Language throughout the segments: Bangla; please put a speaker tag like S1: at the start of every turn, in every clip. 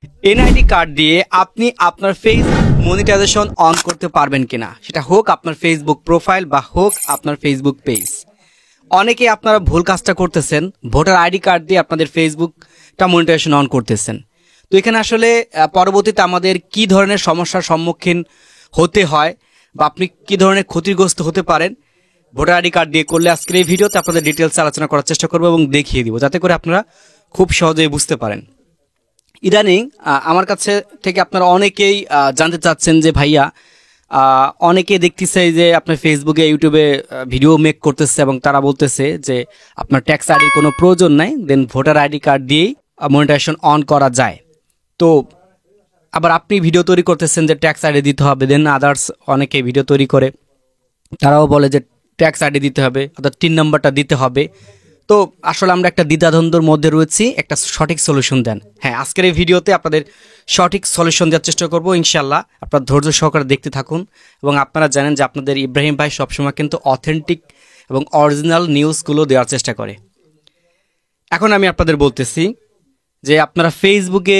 S1: এনআইডি কার্ড দিয়ে আপনি আপনার ফেসবুক মনিটাইজেশন অন করতে পারবেন কিনা, সেটা হোক আপনার ফেসবুক প্রোফাইল বা হোক আপনার ফেসবুক পেজ। অনেকে আপনারা ভুল কাজটা করতেছেন, ভোটার আইডি কার্ড দিয়ে আপনাদের ফেসবুকটা মনিটাইজেশন অন করতেছেন। তো এখানে আসলে পরবর্তীতে আমাদের কি ধরনের সমস্যার সম্মুখীন হতে হয় বা আপনি কি ধরনের ক্ষতিগ্রস্ত হতে পারেন ভোটার আইডি কার্ড দিয়ে করলে, আজকের এই ভিডিওতে আপনাদের ডিটেলস আলোচনা করার চেষ্টা করবো এবং দেখিয়ে দিব, যাতে করে আপনারা খুব সহজেই বুঝতে পারেন। ইদানিং আমার কাছে থেকে আপনারা অনেকেই জানতে চাচ্ছেন যে ভাইয়া, অনেকে দেখতেছে যে আপনার ফেসবুকে ইউটিউবে ভিডিও মেক করতেছে এবং তারা বলতেছে যে আপনার ট্যাক্স আইডির কোনো প্রয়োজন নাই, দেন ভোটার আইডি কার্ড দিয়েই মনিটাইজেশন অন করা যায়। তো আবার আপনি ভিডিও তৈরি করতেছেন যে ট্যাক্স আইডি দিতে হবে, দেন আদার্স অনেকে ভিডিও তৈরি করে তারাও বলে যে ট্যাক্স আইডি দিতে হবে অর্থাৎ টিন নাম্বারটা দিতে হবে। তো আসলে আমরা একটা দ্বিধাদ্বন্দ্বের মধ্যে রয়েছি, একটা সঠিক সলিউশন দেন। হ্যাঁ, আজকের এই ভিডিওতে আপনাদের সঠিক সলিউশন দেওয়ার চেষ্টা করবো ইনশাল্লাহ। আপনারা ধৈর্য সহকারে দেখতে থাকুন এবং আপনারা জানেন যে আপনাদের ইব্রাহিম ভাই সবসময় কিন্তু অথেন্টিক এবং অরিজিনাল নিউজগুলো দেওয়ার চেষ্টা করে। এখন আমি আপনাদের বলতেছি যে আপনারা ফেসবুকে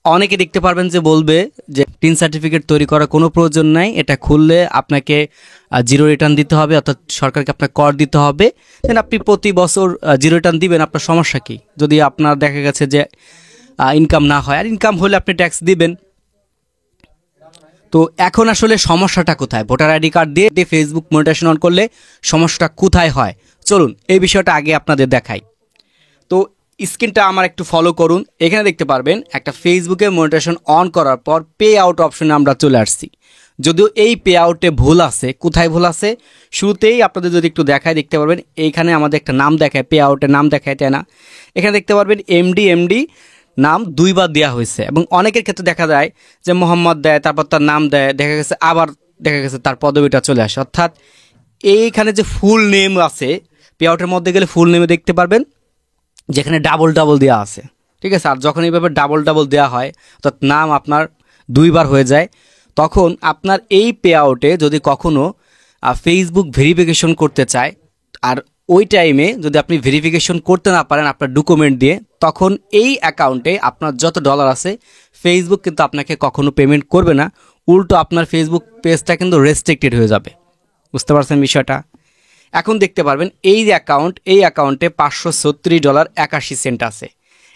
S1: অনেকে দেখতে পারবেন যে বলবে যে টিন সার্টিফিকেট তৈরি করার কোনো প্রয়োজন নাই, এটা খুললে আপনাকে জিরো রিটার্ন দিতে হবে, অর্থাৎ সরকারকে আপনার কর দিতে হবে, দেন আপনি প্রতি বছর জিরো রিটার্ন দিবেন। আপনার সমস্যা কি? যদি আপনার দেখা গেছে যে ইনকাম না হয়, আর ইনকাম হলে আপনি ট্যাক্স দিবেন। তো এখন আসলে সমস্যাটা কোথায়? ভোটার আইডি কার্ড দিয়ে ফেসবুক মনিটাইজেশন অন করলে সমস্যাটা কোথায় হয়, চলুন এই বিষয়টা আগে আপনাদের দেখাই। তো স্ক্রিনটা আমার একটু ফলো করুন। এখানে দেখতে পারবেন একটা ফেসবুকে মনিটাইজেশন অন করার পর পে আউট অপশনে আমরা চলে আসছি। যদিও এই পে আউটে ভুল আছে, কোথায় ভুল আছে শুরুতেই আপনাদের যদি একটু দেখায় দেখতে পারবেন এইখানে আমাদের একটা নাম দেখায়, পে আউটের নাম দেখায়, তাই না? এখানে দেখতে পারবেন এমডি নাম দুইবার দেওয়া হয়েছে এবং অনেকের ক্ষেত্রে দেখা যায় যে মোহাম্মদ দেয়, তারপর তার নাম দেয়, দেখা গেছে আবার দেখা গেছে তার পদবিটা চলে আসে। অর্থাৎ এইখানে যে ফুল নেম আছে, পে আউটের মধ্যে গেলে ফুল নেমে দেখতে পারবেন যেখানে ডাবল দেওয়া আছে, ঠিক আছে? আর যখন এইভাবে ডাবল দেওয়া হয় অর্থাৎ নাম আপনার দুইবার হয়ে যায়, তখন আপনার এই পে আউটে যদি কখনো ফেসবুক ভেরিফিকেশন করতে চায় আর ওই টাইমে যদি আপনি ভেরিফিকেশন করতে না পারেন আপনার ডকুমেন্ট দিয়ে, তখন এই অ্যাকাউন্টে আপনার যত ডলার আছে ফেসবুক কিন্তু আপনাকে কখনো পেমেন্ট করবে না, উল্টো আপনার ফেসবুক পেজটা কিন্তু রেস্ট্রিক্টেড হয়ে যাবে। বুঝতে পারছেন বিষয়টা? এখন দেখতে পারবেন এই যে এই অ্যাকাউন্টে $536.81 আছে।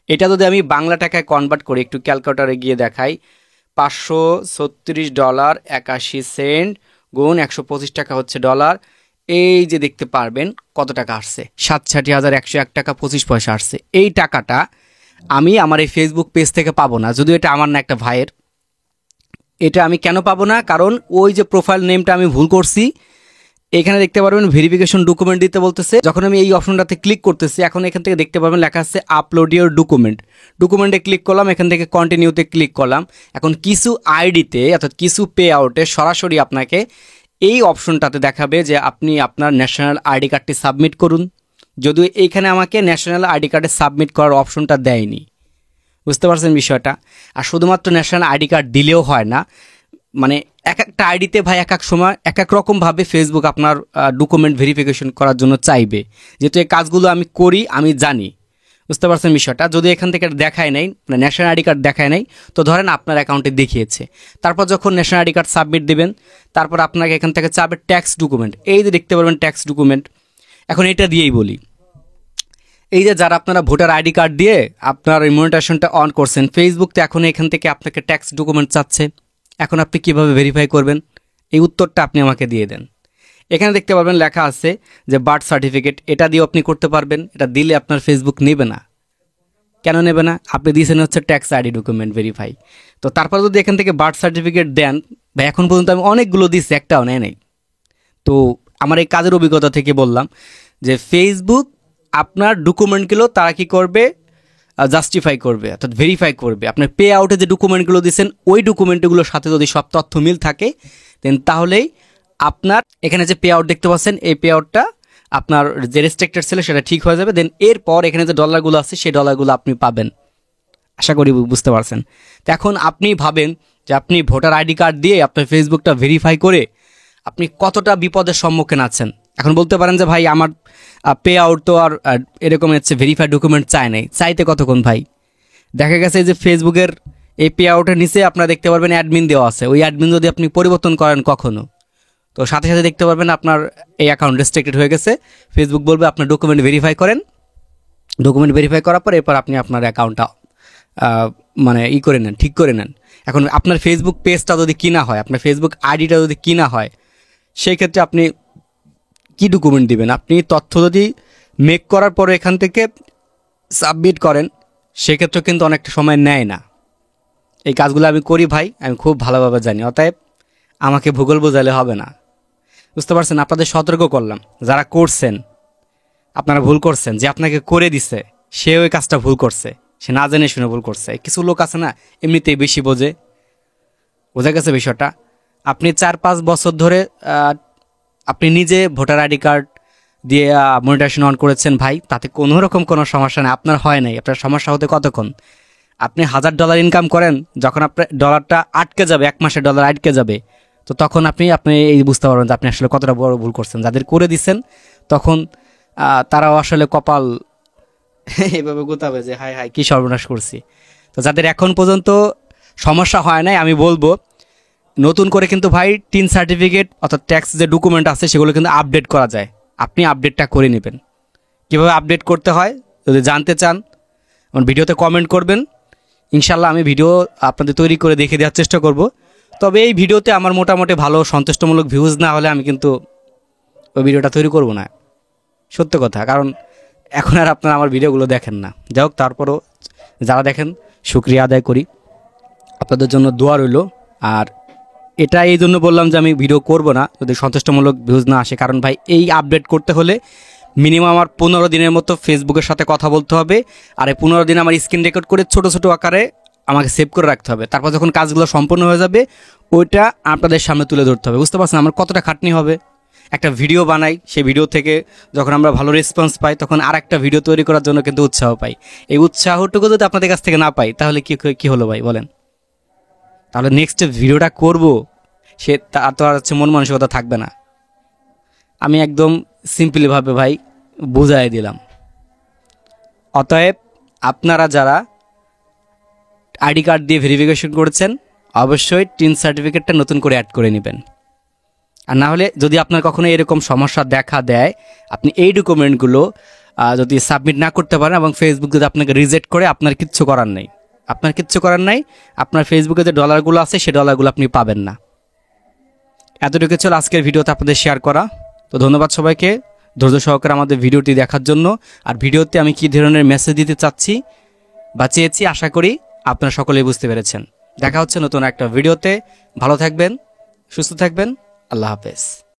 S1: এটা যদি আমি বাংলা টাকায় কনভার্ট করি, একটু ক্যালকুলেটরে গিয়ে দেখাই, $536.81 গুণ 125 টাকা হচ্ছে ডলার। এই যে দেখতে পারবেন কত টাকা আসছে, 67,101 টাকা 25 পয়সা আসছে। এই টাকাটা আমি আমার এই ফেসবুক পেজ থেকে পাবো না, যদিও এটা আমার না, একটা ভাইয়ের। এটা আমি কেন পাবো না? কারণ ওই যে প্রোফাইল নেমটা আমি ভুল করছি। এখানে দেখতে পারবেন ভেরিফিকেশন ডকুমেন্ট দিতে বলতেছে। যখন আমি এই অপশনটাতে ক্লিক করতেছি, এখন এখান থেকে দেখতে পারবেন লেখা আছে আপলোড ইউর ডকুমেন্টে ক্লিক করলাম, এখান থেকে কন্টিনিউতে ক্লিক করলাম। এখন কিছু আইডিতে অর্থাৎ কিছু পে আউটে সরাসরি আপনাকে এই অপশনটাতে দেখাবে যে আপনি আপনার ন্যাশনাল আইডি কার্ডটি সাবমিট করুন, যদিও এইখানে আমাকে ন্যাশনাল আইডি কার্ডে সাবমিট করার অপশনটা দেয়নি। বুঝতে পারছেন বিষয়টা? আর শুধুমাত্র ন্যাশনাল আইডি কার্ড দিলেও হয় না, মানে এক একটা আইডিতে ভাই এক এক সময় এক এক রকমভাবে ফেসবুক আপনার ডকুমেন্ট ভেরিফিকেশন করার জন্য চাইবে। যেহেতু এই কাজগুলো আমি করি, আমি জানি। বুঝতে পারছেন বিষয়টা? যদি এখান থেকে দেখায় নাই, মানে ন্যাশনাল আইডি কার্ড দেখায় নাই, তো ধরেন আপনার অ্যাকাউন্টে দেখিয়েছে, তারপর যখন ন্যাশনাল আইডি কার্ড সাবমিট দেবেন, তারপর আপনাকে এখান থেকে চাবে ট্যাক্স ডকুমেন্ট। এই যে দেখতে পারবেন ট্যাক্স ডকুমেন্ট, এখন এটা দিয়েই বলি, এই যে যারা আপনারা ভোটার আইডি কার্ড দিয়ে আপনার মনিটাইজেশনটা অন করছেন, ফেসবুক তো এখন এখান থেকে আপনাকে ট্যাক্স ডকুমেন্ট চাচ্ছে। এখন আপনি কিভাবে ভেরিফাই করবেন? এই উত্তরটা আপনি আমাকে দিয়ে দেন। এখানে দেখতে পারবেন লেখা আছে যে বার্থ সার্টিফিকেট, এটা দিয়েও আপনি করতে পারবেন। এটা দিলে আপনার ফেসবুক নেবে না। কেন নেবে না? আপনি দিয়েছেন হচ্ছে ট্যাক্স আইডি ডকুমেন্ট ভেরিফাই। তো তারপর যদি এখান থেকে বার্থ সার্টিফিকেট দেন, বা এখন পর্যন্ত আমি অনেকগুলো দিচ্ছি, একটাও নেয় নাই। তো আমার এই কাজের অভিজ্ঞতা থেকে বললাম যে ফেসবুক আপনার ডকুমেন্টগুলো তারা কি করবে, জাস্টিফাই করবে অর্থাৎ ভেরিফাই করবে। আপনার পে আউটে যে ডকুমেন্টগুলো দিচ্ছেন ওই ডকুমেন্টগুলোর সাথে যদি সব তথ্য মিল থাকে, দেন তাহলেই আপনার এখানে যে পে আউট দেখতে পাচ্ছেন এই পে আউটটা আপনার যে রেস্ট্রিক্টেড ছিল সেটা ঠিক হয়ে যাবে। দেন এরপর এখানে যে ডলারগুলো আছে সেই ডলারগুলো আপনি পাবেন। আশা করি বুঝতে পারছেন। তো এখন আপনি ভাবেন যে আপনি ভোটার আইডি কার্ড দিয়ে আপনার ফেসবুকটা ভেরিফাই করে আপনি কতটা বিপদের সম্মুখীন আছেন। এখন বলতে পারেন যে ভাই আমার পে আউট তো আর এরকম হচ্ছে ভেরিফাইড ডকুমেন্ট চায় নাই, চাইতে কতক্ষণ ভাই? দেখা গেছে যে ফেসবুকের এই পে আউটের নিচে আপনারা দেখতে পারবেন অ্যাডমিন দেওয়া আছে। ওই অ্যাডমিন যদি আপনি পরিবর্তন করেন কখনো, তো সাথে সাথে দেখতে পারবেন আপনার এই অ্যাকাউন্ট রেস্ট্রিক্টেড হয়ে গেছে। ফেসবুক বলবে আপনার ডকুমেন্ট ভেরিফাই করেন। ডকুমেন্ট ভেরিফাই করার পর এরপর আপনি আপনার অ্যাকাউন্টটা মানে করে নেন, ঠিক করে নেন। এখন আপনার ফেসবুক পেজটা যদি কিনা হয়, আপনার ফেসবুক আইডিটা যদি কিনা হয়, সেই ক্ষেত্রে আপনি কি ডকুমেন্ট দিবেন? আপনি তথ্য যদি মেক করার পরে এখান থেকে সাবমিট করেন, সেক্ষেত্রে কিন্তু অনেকটা সময় নেয় না। এই কাজগুলো আমি করি ভাই, আমি খুব ভালোভাবে জানি। অতএব আমাকে ভূগোল বোঝালে হবে না, বুঝতে পারছেন? আপনাদের সতর্ক করলাম, যারা করছেন আপনারা ভুল করছেন। যে আপনাকে করে দিছে সে ওই কাজটা ভুল করছে, সে না জেনে শুনে ভুল করছে। কিছু লোক আছে না এমনিতেই বেশি বোঝে, বোঝা গেছে বিষয়টা। আপনি 4-5 বছর ধরে আপনি নিজে ভোটার আইডি কার্ড দিয়ে মনিটাইজেশন অন করেছেন ভাই, তাতে কোনো রকম কোনো সমস্যা নেই। আপনার হয় নাই, আপনার সমস্যা হতে কতক্ষণ? আপনি $1000 ইনকাম করেন, যখন আপনার ডলারটা আটকে যাবে, 1 মাসে ডলার আটকে যাবে, তো তখন আপনি এই বুঝতে পারবেন যে আপনি আসলে কতটা বড় ভুল করছেন। যাদের করে দিচ্ছেন তখন তারাও আসলে কপাল এভাবে গোতাবে যে হায় হায় কি সর্বনাশ করছি। তো যাদের এখন পর্যন্ত সমস্যা হয় নাই, আমি বলবো নতুন করে কিন্তু ভাই টিন সার্টিফিকেট অর্থাৎ ট্যাক্স যে ডকুমেন্ট আছে সেগুলো কিন্তু আপডেট করা যায়। আপনি আপডেটটা করে নেবেন। কীভাবে আপডেট করতে হয় যদি জানতে চান, আমার ভিডিওতে কমেন্ট করবেন। ইনশাল্লাহ আমি ভিডিও আপনাদের তৈরি করে দেখে দেওয়ার চেষ্টা করব। তবে এই ভিডিওতে আমার মোটামুটি ভালো সন্তুষ্টমূলক ভিউজ না হলে আমি কিন্তু ওই ভিডিওটা তৈরি করব না, সত্য কথা। কারণ এখন আর আপনারা আমার ভিডিওগুলো দেখেন না। যাই হোক, তারপরও যারা দেখেন শুকরিয়া আদায় করি, আপনাদের জন্য দোয়া রইল। আর এটা এই জন্য বললাম যে আমি ভিডিও করব না যদি সন্তুষ্টমূলক ভিউজ না আসে। কারণ ভাই এই আপডেট করতে হলে মিনিমাম আমার 15 দিনের মতো ফেসবুকের সাথে কথা বলতে হবে। আর এই 15 দিন আমার স্ক্রিন রেকর্ড করে ছোটো ছোটো আকারে আমাকে সেভ করে রাখতে হবে। তারপর যখন কাজগুলো সম্পূর্ণ হয়ে যাবে ওইটা আপনাদের সামনে তুলে ধরতে হবে। বুঝতে পারছেন আমার কতটা খাটনি হবে? একটা ভিডিও বানাই, সেই ভিডিও থেকে যখন আমরা ভালো রেসপন্স পাই তখন আর একটা ভিডিও তৈরি করার জন্য কিন্তু উৎসাহ পাই। এই উৎসাহটুকু যদি আপনাদের কাছ থেকে না পাই তাহলে কি হলো ভাই বলেন? তাহলে নেক্সট ভিডিওটা করব সে তার তো আর হচ্ছে মন মানসিকতা থাকবে না। আমি একদম সিম্পলিভাবে ভাই বুঝাই দিলাম। অতএব আপনারা যারা আইডি কার্ড দিয়ে ভেরিফিকেশন করেছেন অবশ্যই টিন সার্টিফিকেটটা নতুন করে অ্যাড করে নেবেন। আর না হলে যদি আপনার কখনো এরকম সমস্যা দেখা দেয়, আপনি এই ডকুমেন্টগুলো যদি সাবমিট না করতে পারেন এবং ফেসবুক যদি আপনাকে রিজেক্ট করে, আপনার কিচ্ছু করার নেই। আপনার ফেসবুকে যে ডলারগুলো আছে সেই ডলারগুলো আপনি পাবেন না। এতটুকু ছিল আজকের ভিডিওতে আপনাদের শেয়ার করা। তো ধন্যবাদ সবাইকে ধৈর্য সহকারে আমাদের ভিডিওটি দেখার জন্য। আর ভিডিওতে আমি কী ধরনের মেসেজ দিতে চাচ্ছি বা চেয়েছি আশা করি আপনারা সকলেই বুঝতে পেরেছেন। দেখা হচ্ছে নতুন একটা ভিডিওতে। ভালো থাকবেন, সুস্থ থাকবেন। আল্লাহ হাফেজ।